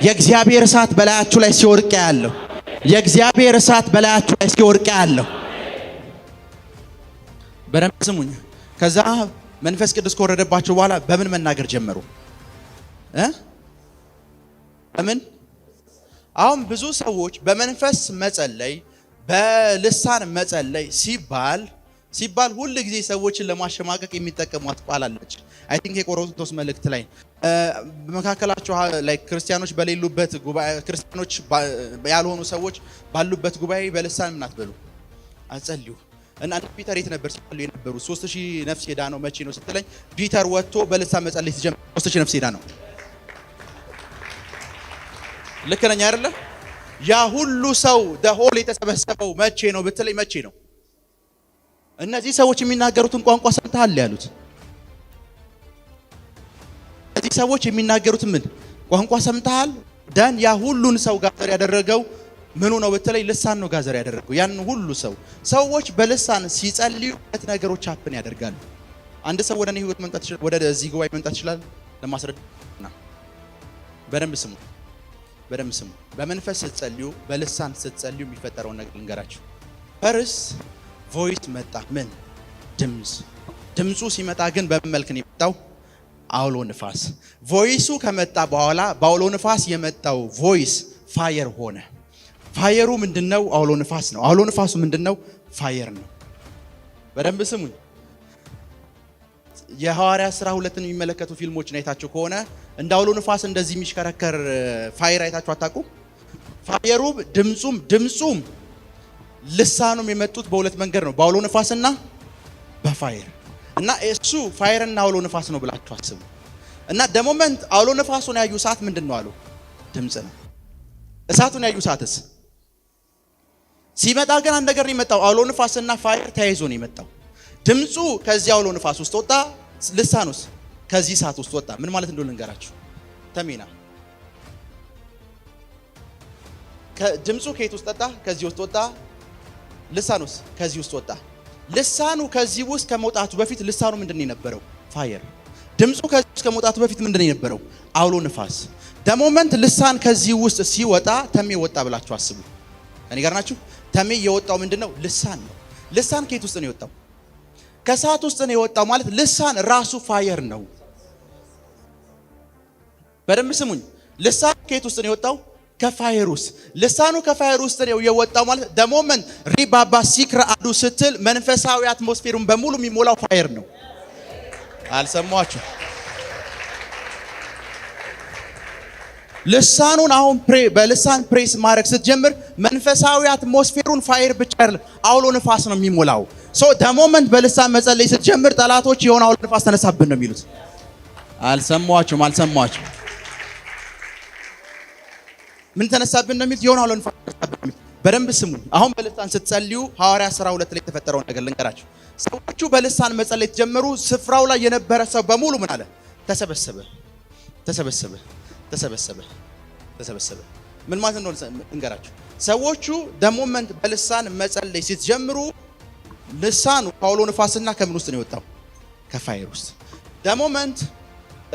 A: የእግዚአብሔር እሳት በላያችሁ ላይ ሲወርቅ ያለው የእግዚአብሔር እሳት በላያችሁ ላይ ሲወርቅ ያለው። በደንብ ስሙኝ። ከዛ መንፈስ ቅዱስ ከወረደባቸው በኋላ በምን መናገር ጀመሩ? በምን? አሁን ብዙ ሰዎች በመንፈስ መጸለይ በልሳን መጸለይ ሲባል ሁሉ ጊዜ ሰዎችን ለማሸማቀቅ የሚጠቀሟት ቃል አለች። አይ ቲንክ የቆሮንቶስ መልእክት ላይ በመካከላቸው ላይ ክርስቲያኖች በሌሉበት ጉባኤ ክርስቲያኖች ያልሆኑ ሰዎች ባሉበት ጉባኤ በልሳን ምን አትበሉ አጸልዩ። እና ፒተር የት ነበር ሲጸልዩ የነበሩ? 3000 ነፍስ ሄዳ ነው መቼ ነው ስትለኝ ፒተር ወጥቶ በልሳን መጸለይ ሲጀምር 3000 ነፍስ ሄዳ ነው። ልክ ነኝ አይደለ? ያ ሁሉ ሰው ሆል የተሰበሰበው መቼ ነው ብትለኝ መቼ ነው? እነዚህ ሰዎች የሚናገሩትን ቋንቋ ሰምተሃል ያሉት። እነዚህ ሰዎች የሚናገሩትን ምን ቋንቋ ሰምተሃል? ዳን ያ ሁሉን ሰው ጋር ያደረገው ምኑ ነው ብትለኝ ልሳን ነው ጋዘር ያደረገው። ያን ሁሉ ሰዎች በልሳን ሲጸልዩ ሁለት ነገሮች ሀፕን ያደርጋሉ። አንድ ሰው ወደ እኔ ህይወት መምጣት ይችላል፣ ወደ እዚህ ጉባኤ መምጣት ይችላል። ለማስረዳት በደንብ ስሙ፣ በደንብ ስሙ። በመንፈስ ስትጸልዩ በልሳን ስትጸልዩ የሚፈጠረውን ነገር ልንገራችሁ። ፈርስ ቮይስ መጣ። ምን ድምፁ ሲመጣ ግን በመልክ ነው የመጣው? አውሎ ንፋስ። ቮይሱ ከመጣ በኋላ በአውሎ ንፋስ የመጣው ቮይስ ፋየር ሆነ። ፋየሩ ምንድነው? አውሎ ንፋስ ነው። አውሎ ንፋሱ ምንድነው? ፋየር ነው። በደንብ ስሙኝ። የሐዋርያት ሥራ 2ን የሚመለከቱ ፊልሞችን አይታችሁ ከሆነ እንደ አውሎ ንፋስ እንደዚህ የሚሽከረከር ፋየር አይታችሁ አታውቁም? ፋየሩ ድምጹም ልሳኑም የመጡት በሁለት መንገድ ነው፣ በአውሎ ንፋስና በፋየር። እና እሱ ፋየርና አውሎ ንፋስ ነው ብላችሁ አስቡ። እና ደሞመንት አውሎ ንፋሱን ያዩ ሰዓት ምንድነው አሉ? ድምጽ ነው። እሳቱን ያዩ ሰዓትስ ሲመጣ ግን አንድ ነገር ነው የመጣው። አውሎ ንፋስና ፋየር ተያይዞ ነው የመጣው። ድምጹ ከዚህ አውሎ ንፋስ ውስጥ ወጣ፣ ልሳኑስ ከዚህ እሳት ውስጥ ወጣ። ምን ማለት እንደሆነ ልንገራችሁ። ተሚና ድምጹ ከየት ውስጥ ወጣ? ከዚህ ውስጥ ወጣ። ልሳኑስ ከዚህ ውስጥ ወጣ። ልሳኑ ከዚህ ውስጥ ከመውጣቱ በፊት ልሳኑ ምንድነው የነበረው? ፋየር። ድምፁ ከዚህ ውስጥ ከመውጣቱ በፊት ምንድን ነው የነበረው? አውሎ ንፋስ። ደሞመንት ልሳን ከዚህ ውስጥ ሲወጣ ተሜ ወጣ ብላችሁ አስቡ። እኔ ጋር ናችሁ? ተሜ የወጣው ምንድነው? ልሳን ነው። ልሳን ከየት ውስጥ ነው የወጣው? ከእሳት ውስጥ ነው የወጣው። ማለት ልሳን ራሱ ፋየር ነው። በደንብ ስሙኝ። ልሳን ከየት ውስጥ ነው የወጣው? ከፋየር ውስጥ። ልሳኑ ከፋየር ውስጥ ነው የወጣው ማለት ደሞመንት ሪባባ ሲክራ አዱ ስትል መንፈሳዊ አትሞስፌሩን በሙሉ የሚሞላው ፋየር ነው። አልሰማችሁ? ልሳኑን አሁን በልሳን ፕሬስ ማድረግ ስትጀምር መንፈሳዊ አትሞስፌሩን ፋየር ብቻ አይደለም አውሎ ንፋስ ነው የሚሞላው። ሶ ደሞመንት በልሳን መጸለይ ስትጀምር ጠላቶች የሆነ አውሎ ንፋስ ተነሳብን ነው የሚሉት። አልሰማችሁም? ምን ተነሳብን ነው የሚሉት? የሆነ አውሎ ንፋስ ተነሳብን። በደንብ ስሙ። አሁን በልሳን ስትጸልዩ ሐዋርያ 12 ላይ የተፈጠረውን ነገር ልንገራችሁ። ሰዎቹ በልሳን መጸለይ ጀመሩ። ስፍራው ላይ የነበረ ሰው በሙሉ ምን አለ? ተሰበሰበ። ምን ማለት ነው ልንገራችሁ። ሰዎቹ ደሞመንት በልሳን መጸለይ ሲጀምሩ ልሳኑ አውሎ ንፋስና ከምን ውስጥ ነው የወጣው? ከፋየር ውስጥ። ደሞመንት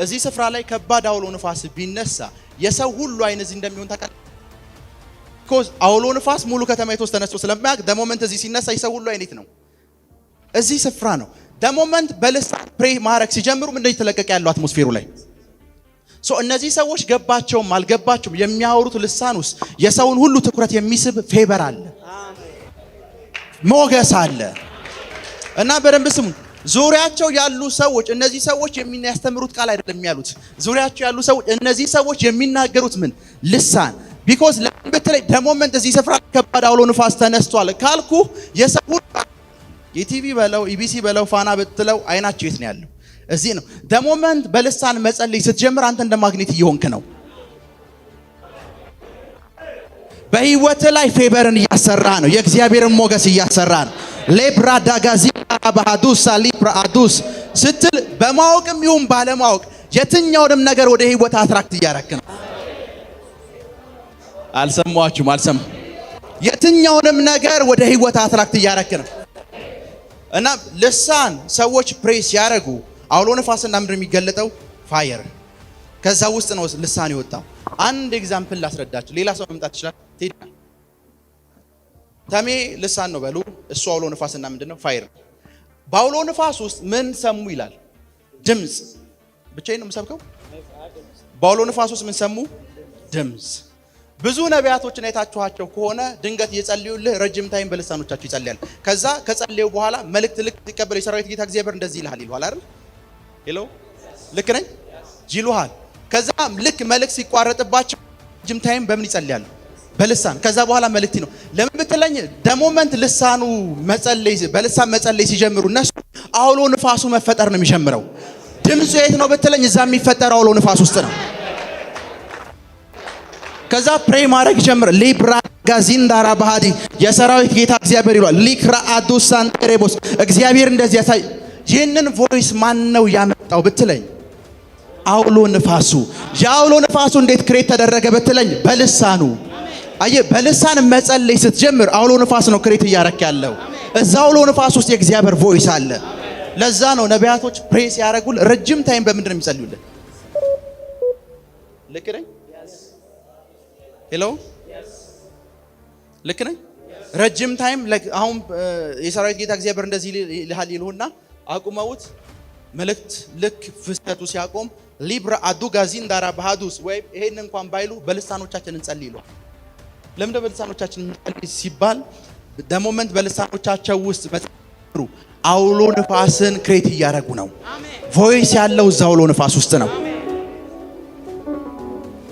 A: እዚህ ስፍራ ላይ ከባድ አውሎ ንፋስ ቢነሳ የሰው ሁሉ አይን እዚህ እንደሚሆን ታውቃለህ። ኮዝ አውሎ ንፋስ ሙሉ ከተማይቱ ውስጥ ተነስቶ ስለማያውቅ ደሞመንት እዚህ ሲነሳ የሰው ሁሉ አይነት ነው እዚህ ስፍራ ነው። ደሞመንት በልሳን ፕሬ ማድረግ ሲጀምሩ ምንድነው የተለቀቀ ያለው አትሞስፌሩ ላይ? ሶ እነዚህ ሰዎች ገባቸውም አልገባቸውም የሚያወሩት ልሳን ውስጥ የሰውን ሁሉ ትኩረት የሚስብ ፌበር አለ፣ ሞገስ አለ። እና በደንብ ስሙ። ዙሪያቸው ያሉ ሰዎች እነዚህ ሰዎች የሚያስተምሩት ቃል አይደለም ያሉት። ዙሪያቸው ያሉ ሰዎች እነዚህ ሰዎች የሚናገሩት ምን? ልሳን። ቢኮዝ ለምን በተለይ ደሞመንት እዚህ ስፍራ ከባድ አውሎ ንፋስ ተነስቷል ካልኩ የሰው ሁሉ የቲቪ በለው ኢቢሲ በለው ፋና ብትለው አይናቸው የት ነው ያለው? እዚህ ነው። ደሞመንት በልሳን መጸለይ ስትጀምር አንተ እንደ ማግኔት እየሆንክ ነው። በህይወት ላይ ፌቨርን እያሰራ ነው። የእግዚአብሔርን ሞገስ እያሰራ ነው። ሌብራ ዳጋዚ ባሃዱስ ሊብራ አዱስ ስትል በማወቅም ይሁን ባለማወቅ የትኛውንም ነገር ወደ ህይወት አትራክት እያረክ ነው። አልሰማችሁም? የትኛውንም ነገር ወደ ህይወት አትራክት እያረክ ነው። እና ልሳን ሰዎች ፕሬስ ያደርጉ አውሎ ንፋስና ምንድን የሚገለጠው? ፋየር። ከዛ ውስጥ ነው ልሳን የወጣው። አንድ ኤግዛምፕል ላስረዳችሁ። ሌላ ሰው መምጣት ይችላል። ተሜ ልሳን ነው በሉ። እሱ አውሎ ንፋስና ምንድነው? ፋየር። በአውሎ ንፋስ ውስጥ ምን ሰሙ ይላል? ድምጽ። ብቻዬን ነው የምሰብከው። በአውሎ ንፋስ ውስጥ ምን ሰሙ? ድምጽ። ብዙ ነቢያቶችን አይታችኋቸው ከሆነ ድንገት እየጸልዩልህ ረጅም ታይም በልሳኖቻቸው ይጸልያል። ከዛ ከጸለዩ በኋላ መልእክት ልክ ሲቀበል የሰራዊት ጌታ እግዚአብሔር እንደዚህ ይልሃል አይደል? ሄሎ ልክ ነኝ ይሉሃል። ከዛ ልክ መልእክት ሲቋረጥባቸው ረጅም ታይም በምን ይጸልያሉ? በልሳን። ከዛ በኋላ መልእክት ነው። ለምን ብትለኝ ደሞመንት ልሳኑ በልሳን መጸለይ ሲጀምሩ እነሱ አውሎ ንፋሱ መፈጠር ነው የሚጀምረው። ድምፁ የት ነው ብትለኝ እዛ የሚፈጠረው አውሎ ንፋስ ውስጥ ነው። ከዛ ፕሬ ማድረግ ጀምር። ሊብራ ጋዚንዳራ ባህዲ የሰራዊት ጌታ እግዚአብሔር ይሏል። ሊክራ አዱሳን ቴሬቦስ እግዚአብሔር እንደዚህ ያሳይ። ይህንን ቮይስ ማን ነው ያመጣው ብትለኝ አውሎ ንፋሱ። የአውሎ ንፋሱ እንዴት ክሬት ተደረገ ብትለኝ በልሳኑ። አየ በልሳን መጸለይ ስትጀምር አውሎ ንፋስ ነው ክሬት እያረክ ያለው። እዛ አውሎ ንፋስ ውስጥ የእግዚአብሔር ቮይስ አለ። ለዛ ነው ነቢያቶች ፕሬስ ያደረጉል ረጅም ታይም በምንድን ነው የሚጸልዩልን? ልክ ነኝ? ሄሎ ልክ ነኝ? ረጅም ታይም አሁን የሰራዊት ጌታ እግዚአብሔር እንደዚህ ይልሃል ይሉና አቁመውት መልእክት ልክ ፍሰቱ ሲያቆም ሊብራ አዱ ጋዚን ዳራ ባህዱስ ወይ ይሄን እንኳን ባይሉ በልሳኖቻችን እንጸልይ ይሏል። ለምን በልሳኖቻችን እንጸልይ ሲባል ደሞመንት በልሳኖቻቸው ውስጥ መጽሩ አውሎ ንፋስን ክሬት እያደረጉ ነው። ቮይስ ያለው እዛ አውሎ ንፋስ ውስጥ ነው።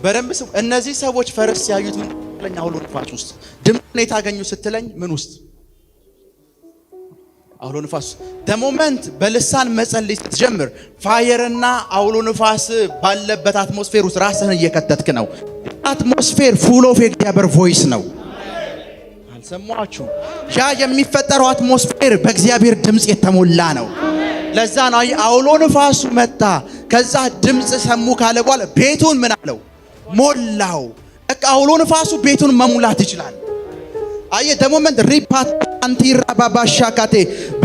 A: በደንብ ስሙ። እነዚህ ሰዎች ፈረስ ያዩት ምን ለኛ አውሎ ንፋስ ውስጥ ድምጽ ነው የታገኙ ስትለኝ ምን ውስጥ? አውሎ ንፋስ። ደሞመንት በልሳን መጸለይ ስትጀምር ፋየርና አውሎ ንፋስ ባለበት አትሞስፌር ውስጥ ራስህን እየከተትክ ነው። አትሞስፌር ፉል ኦፍ የእግዚአብሔር ቮይስ ነው። አልሰማችሁም? ያ የሚፈጠረው አትሞስፌር በእግዚአብሔር ድምጽ የተሞላ ነው። ለዛ ነው አውሎ ንፋሱ መጣ። ከዛ ድምጽ ሰሙ ካለ በኋላ ቤቱን ምን አለው? ሞላው። አውሎ ንፋሱ ቤቱን መሙላት ይችላል። አየ ደሞመንት ሪፓት አንቲራ ባባሻካቴ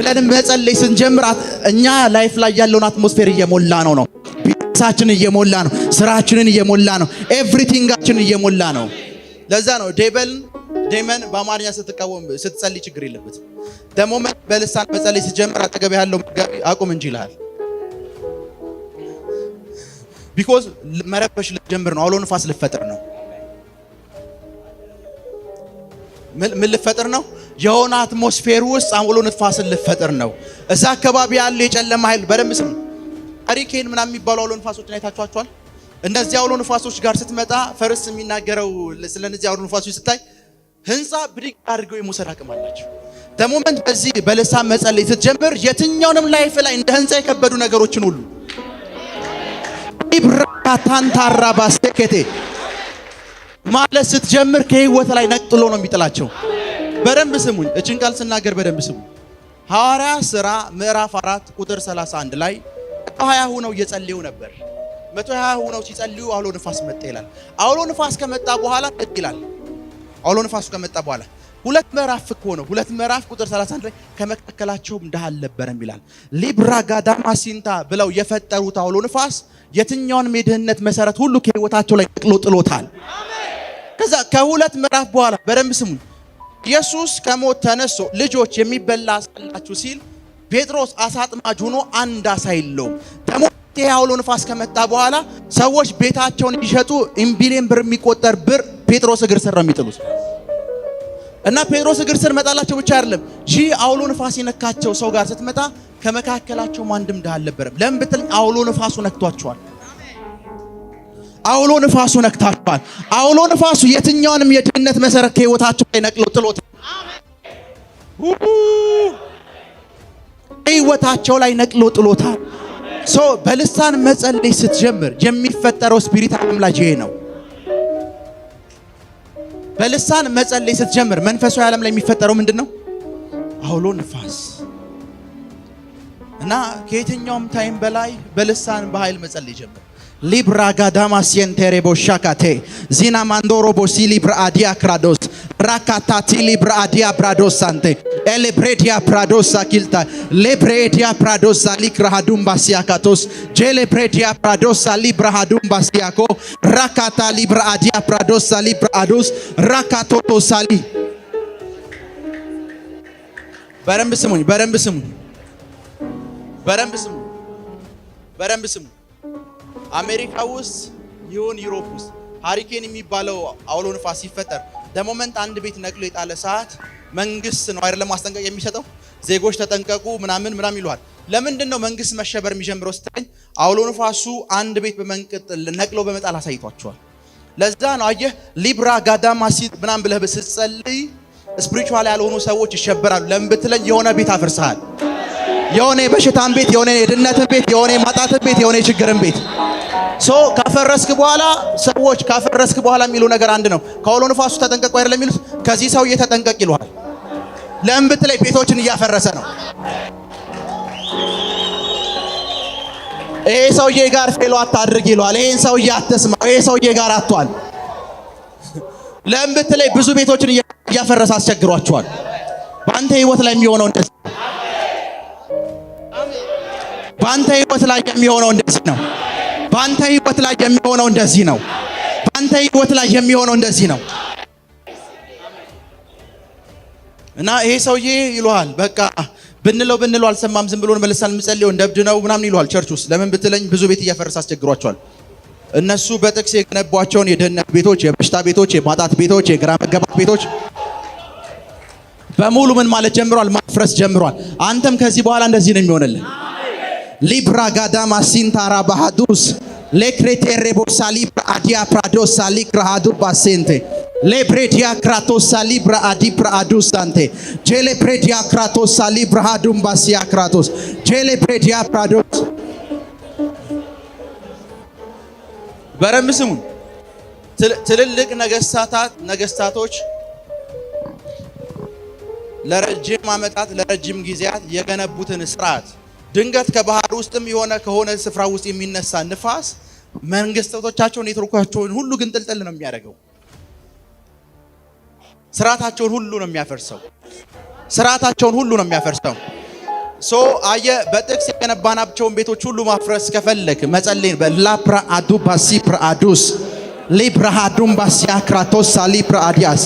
A: ብለን መጸለይ ስንጀምር እኛ ላይፍ ላይ ያለውን አትሞስፌር እየሞላ ነው። ቢዝነሳችንን እየሞላ ነው። ስራችንን እየሞላ ነው። ኤቭሪቲንጋችንን እየሞላ ነው። ለዛ ነው ዴመን በአማርኛ ስትጸልይ ችግር የለበትም። ደሞመንት በልሳን መጸለይ ሲጀምር አጠገብ ያለው መጋቢ አቁም እንጂ ይልሃል። ቢኮዝ መረበሽ ልትጀምር ነው። አውሎ ንፋስ ልፈጥር ነው። ምን ልፈጥር ነው? የሆነ አትሞስፌር ውስጥ አውሎ ንፋስን ልፈጥር ነው። እዛ አካባቢ ያለ የጨለማ ኃይል በደንብ ስሙ። ሃሪኬን ምናምን የሚባሉ አውሎ ንፋሶችን አይታችኋቸዋል? እነዚህ አውሎ ንፋሶች ጋር ስትመጣ ፈርስ የሚናገረው ስለነዚህ አውሎ ንፋሶች ስታይ ህንፃ ብድግ አድርገው የመውሰድ አቅም አላቸው። ደሞመንት በዚህ በልሳን መጸለይ ስትጀምር የትኛውንም ላይፍ ላይ እንደ ህንፃ የከበዱ ነገሮችን ሁሉ ኢብራታንታራ ባስቴኬቴ ማለት ስትጀምር ከህይወት ላይ ነቅሎ ነው የሚጥላቸው። በደንብ ስሙኝ፣ እችን ቃል ስናገር በደንብ ስሙ። ሐዋርያ ሥራ ምዕራፍ 4 ቁጥር 31 ላይ 120 ሆነው እየጸለዩ ነበር። 120 ሆነው ሲጸልዩ አውሎ ንፋስ መጣ ይላል። አውሎ ንፋስ ከመጣ በኋላ ይላል። አውሎ ንፋሱ ከመጣ በኋላ ሁለት ምዕራፍ እኮ ነው። ሁለት ምዕራፍ ቁጥር 31 ላይ ከመካከላቸውም ድሃ አልነበረም ይላል። ሊብራ ጋዳማ ሲንታ ብለው የፈጠሩት አውሎ ንፋስ የትኛውን የድህነት መሰረት ሁሉ ከህይወታቸው ላይ ነቅሎ ጥሎታል። ከዛ ከሁለት ምዕራፍ በኋላ በደንብ ስሙኝ። ኢየሱስ ከሞት ተነስቶ ልጆች የሚበላ አሳላችሁ ሲል ጴጥሮስ አሳ አጥማጅ ሆኖ አንድ አሳ የለውም። ደግሞ ይሄ አውሎ ንፋስ ከመጣ በኋላ ሰዎች ቤታቸውን ይሸጡ ኢምቢሊየን ብር የሚቆጠር ብር ጴጥሮስ እግር ስር ነው የሚጥሉት። እና ጴጥሮስ እግር ስር መጣላቸው ብቻ አይደለም፣ ይህ አውሎ ንፋስ የነካቸው ሰው ጋር ስትመጣ ከመካከላቸው አንድም ድሃ አልነበረም። ለምን ብትልኝ አውሎ ንፋሱ ነክቷቸዋል። አውሎ ንፋሱ ነክቷቸዋል። አውሎ ንፋሱ የትኛውንም የድህነት መሰረት ከህይወታቸው ላይ ነቅሎ ጥሎታል። ህይወታቸው ላይ ነቅሎ ጥሎታል። ሶ በልሳን መጸለይ ስትጀምር የሚፈጠረው ስፒሪት ዓለም ላይ ይሄ ነው። በልሳን መጸለይ ስትጀምር መንፈሳዊ ዓለም ላይ የሚፈጠረው ምንድነው? አውሎ ንፋስ። እና ከየትኛውም ታይም በላይ በልሳን በኃይል መጸለይ ጀምር። ሊብራ ጋዳማ ሲንቴሬ ቦሻካቴ ዚና ማንዶሮ ቦሲ ሊብራ አዲያ ክራዶስ ራካታቲ ሊብራ አዲያ ብራዶስ ሳንቴ ኤሌብሬዲያ ብራዶስ ሳኪልታ ሌብሬዲያ ብራዶስ ሳሊክራሃዱም ባሲያካቶስ ጄሌብሬዲያ ብራዶስ ሳሊብራሃዱም ባሲያኮ ራካታ ሊብራ አዲያ ብራዶስ ሳሊብራዶስ ራካቶቶ ሳሊ። በደንብ ስሙኝ፣ በደንብ ስሙኝ፣ በደንብ ስሙኝ፣ በደንብ ስሙኝ። አሜሪካ ውስጥ ይሁን ዩሮፕ ውስጥ ሃሪኬን የሚባለው አውሎ ንፋስ ሲፈጠር ደሞመንት አንድ ቤት ነቅሎ የጣለ ሰዓት መንግስት ነው አይደለም ማስጠንቀቂያ የሚሰጠው? ዜጎች ተጠንቀቁ ምናምን ይሏል። ለምንድን ነው መንግስት መሸበር የሚጀምረው ስትለኝ አውሎ ንፋሱ አንድ ቤት ነቅሎ በመጣል አሳይቷቸዋል። ለዛ ነው አየህ ሊብራ ጋዳማ ሲት ምናምን ብለህ ስትጸልይ ስፒሪቹዋል ያልሆኑ ሰዎች ይሸበራሉ። ለምን ብትለኝ የሆነ ቤት አፍርሰሃል። የሆነ የበሽታን ቤት፣ የሆነ የድነትን ቤት፣ የሆነ የማጣትን ቤት፣ የሆነ የችግርን ቤት ካፈረስክ በኋላ ሰዎች ካፈረስክ በኋላ የሚሉ ነገር አንድ ነው። ከአውሎ ንፋሱ ተጠንቀቁ አይደለም የሚሉት? ከዚህ ሰውዬ ተጠንቀቅ ይሉሃል። ለምን ብትለኝ ቤቶችን እያፈረሰ ነው። ይሄ ሰውዬ ጋር ፌሎ አታድርግ ይሉሃል። ይሄን ሰውዬ አትስማው፣ ይሄ ሰውዬ ጋር አትዋል። ለምን ብትለኝ ብዙ ቤቶችን እያፈረሰ አስቸግሯቸዋል። በአንተ ህይወት ላይ የሚሆነው እንደዚህ ነው። በአንተ ህይወት ላይ የሚሆነው እንደዚህ ነው። በአንተ ህይወት ላይ የሚሆነው እንደዚህ ነው። በአንተ ህይወት ላይ የሚሆነው እንደዚህ ነው። እና ይሄ ሰውዬ ይሉሃል በቃ ብንለው አልሰማም፣ ዝም ብሎ መልሳል ምጸልየው እንደብድ ነው ምናምን ይሉሃል ቸርች ውስጥ። ለምን ብትለኝ ብዙ ቤት እያፈረሰ አስቸግሯቸዋል። እነሱ በጥቅስ የገነቧቸውን የድህነት ቤቶች፣ የበሽታ ቤቶች፣ የማጣት ቤቶች፣ የግራ መገባት ቤቶች በሙሉ ምን ማለት ጀምሯል? ማፍረስ ጀምሯል። አንተም ከዚህ በኋላ እንደዚህ ነው የሚሆንልህ። ሊብራ ጋዳማ ሲንታራ ባሃዱስ ሌክሬቴሬ ቦሳ ሊብራ አዲያ ፕራዶስ ሳሊክራሃዱ ባሴንቴ ሌብሬዲያ ክራቶስ ሳሊብራ አዲ ፕራዱስ ሳንቴ ጄሌብሬዲያ ክራቶስ ሳሊብራ ሃዱም ባሲያ ክራቶስ ጄሌብሬዲያ ፕራዶስ። በረም ስሙን። ትልልቅ ነገስታቶች ለረጅም ዓመታት ለረጅም ጊዜያት የገነቡትን ስርዓት ድንገት ከባህር ውስጥም ከሆነ ስፍራ ውስጥ የሚነሳ ንፋስ መንግስታቶቻቸውን ኔትወርካቸውን ሁሉ ግን ጥልጥል ነው የሚያደርገው። ስርዓታቸውን ሁሉ ነው የሚያፈርሰው። ስርዓታቸውን ሁሉ ነው የሚያፈርሰው። ሶ አየ በጥቅስ የገነባናቸውን ቤቶች ሁሉ ማፍረስ ከፈለክ መጸለይ በላፕራ አዱ ባሲ ፕራአዱስ ሊብራ አዱም ባሲያ ክራቶስ ሳሊ ፕራአዲያስ